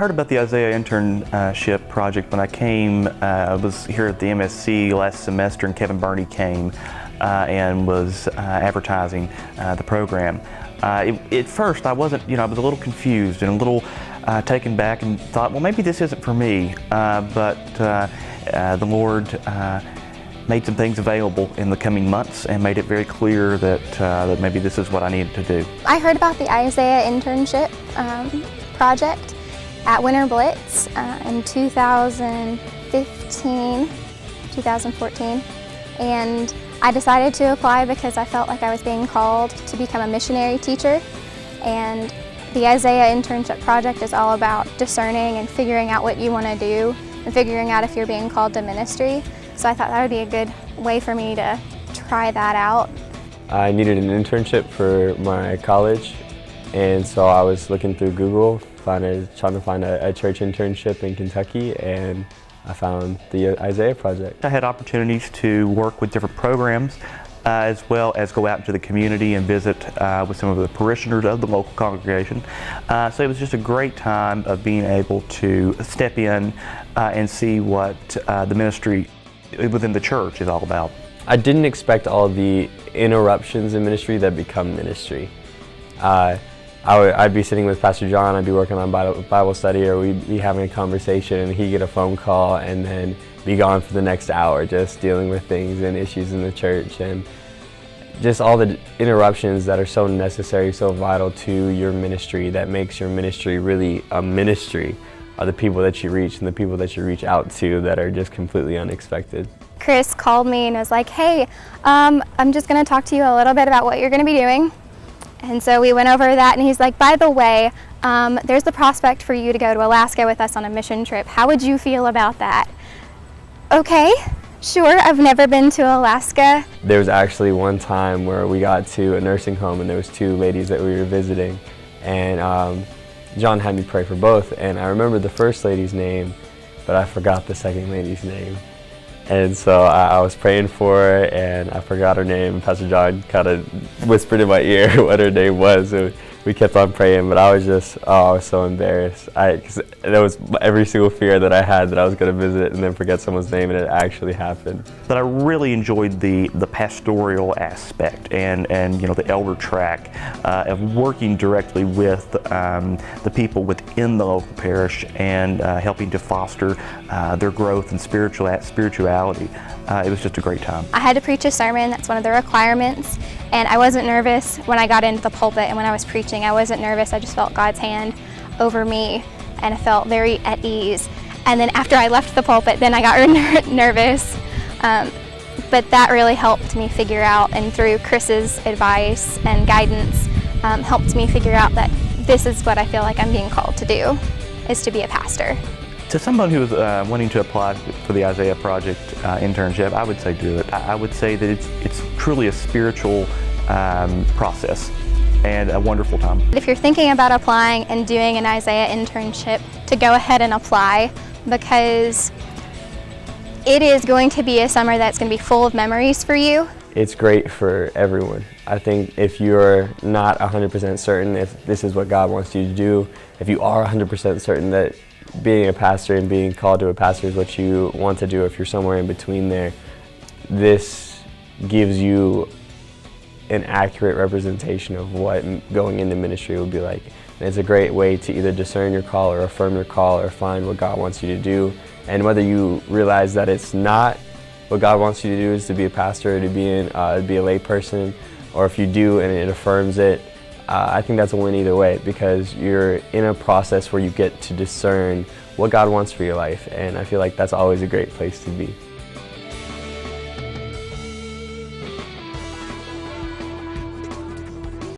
heard about the Isaiah internship project when I came. I was here at the MSC last semester, and Kevin Burney came and was advertising the program. At first, I wasn't, I was a little confused and a little taken back and thought, well, maybe this isn't for me. But the Lord made some things available in the coming months and made it very clear that maybe this is what I needed to do. I heard about the Isaiah internship project at Winter Blitz in 2014, and I decided to apply because I felt like I was being called to become a missionary teacher. And the Isaiah internship project is all about discerning and figuring out what you want to do and figuring out if you're being called to ministry. So I thought that would be a good way for me to try that out. I needed an internship for my college, and so I was looking through Google, trying to find a church internship in Kentucky, and I found the Isaiah Project. I had opportunities to work with different programs as well as go out into the community and visit with some of the parishioners of the local congregation. So it was just a great time of being able to step in and see what the ministry within the church is all about. I didn't expect all the interruptions in ministry that become ministry. I'd be sitting with Pastor John, I'd be working on Bible study, or we'd be having a conversation and he'd get a phone call and then be gone for the next hour just dealing with things and issues in the church, and just all the interruptions that are so necessary, so vital to your ministry, that makes your ministry really a ministry, are the people that you reach and the people that you reach out to that are just completely unexpected. Chris called me and was like, hey, I'm just going to talk to you a little bit about what you're going to be doing. And so we went over that, and he's like, by the way, there's the prospect for you to go to Alaska with us on a mission trip. How would you feel about that? Okay, sure, I've never been to Alaska. There was actually one time where we got to a nursing home and there was two ladies that we were visiting, and John had me pray for both, and I remember the first lady's name, but I forgot the second lady's name. And so I was praying for her, and I forgot her name. Pastor John kind of whispered in my ear what her name was, so we kept on praying, but I was so embarrassed. Because that was every single fear that I had, that I was going to visit and then forget someone's name, and it actually happened. But I really enjoyed the pastoral aspect and the elder track of working directly with the people within the local parish and helping to foster their growth and spirituality. It was just a great time. I had to preach a sermon, that's one of the requirements, and I wasn't nervous when I got into the pulpit and when I was preaching. I wasn't nervous, I just felt God's hand over me and I felt very at ease. And then after I left the pulpit, then I got nervous. But that really helped me figure out, and through Chris's advice and guidance, helped me figure out that this is what I feel like I'm being called to do, is to be a pastor. To someone who is wanting to apply for the Isaiah Project internship, I would say do it. I would say that it's truly a spiritual process and a wonderful time. If you're thinking about applying and doing an Isaiah internship, to go ahead and apply, because it is going to be a summer that's going to be full of memories for you. It's great for everyone. I think if you're not 100% certain if this is what God wants you to do, if you are 100% certain that being a pastor and being called to a pastor is what you want to do, if you're somewhere in between there, this gives you an accurate representation of what going into ministry will be like. And it's a great way to either discern your call or affirm your call or find what God wants you to do. And whether you realize that it's not what God wants you to do, is to be a pastor or to be a lay person, or if you do and it affirms it, I think that's a win either way, because you're in a process where you get to discern what God wants for your life, and I feel like that's always a great place to be.